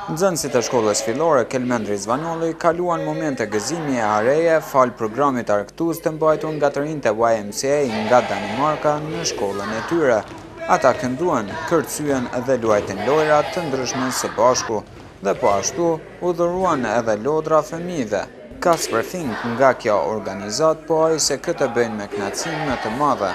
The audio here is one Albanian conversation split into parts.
Nxënësit e shkollës fillore Kelmendri Zvanolli kaluan momente gëzimi e hareje fal programit argëtues të mbajtur nga të rinjtë e YMCA nga Danimarka në shkollën e tyre. Ata kënduan, kërcyen dhe luajtën lojra të ndryshme së bashku dhe po ashtu u dhuruan edhe lodra fëmijëve. Kasper Fink nga kjo organizat po ai se këtë bëjnë me kënaqësi më të madhe.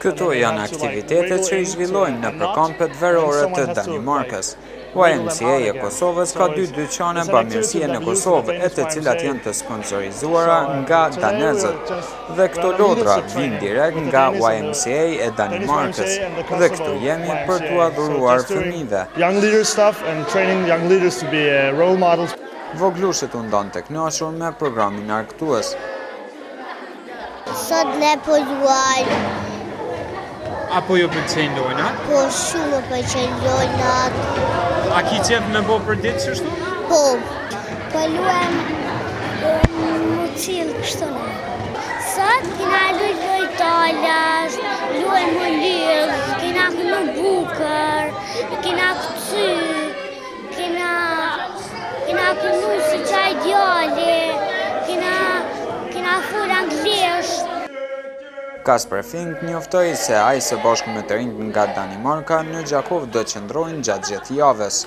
Këto janë aktivitetet që i zhvillojnë në përkampet verore të Danimarkës. YMCA e Kosovës ka 2 dyqane bamirësie në Kosovë e të cilat janë të sponsorizuara nga danezët. Dhe këto lodra vijnë direkt nga YMCA e Danimarkës dhe këtu jemi për t'u adhuruar fëmijëve. Voglushit u ndonë të kënaqur me programin argëtues. Sot ne po luajmë. Apo ju pëlqejnë lojnat? Po shumë pëlqejnë lojnat. A ki qef me bo për ditë kështu? Po. Po luajmë mucil kështu ne. Sot kena luajë talas, luajmë lirë, kena kënu bukër, kena këcy, kena kënu si qaj djali, kena fur anglisht. Kasper Fink njoftoi se ai së bashku me të rinjtë nga Danimarka në Gjakov do qëndrojnë gjatë gjithë javës.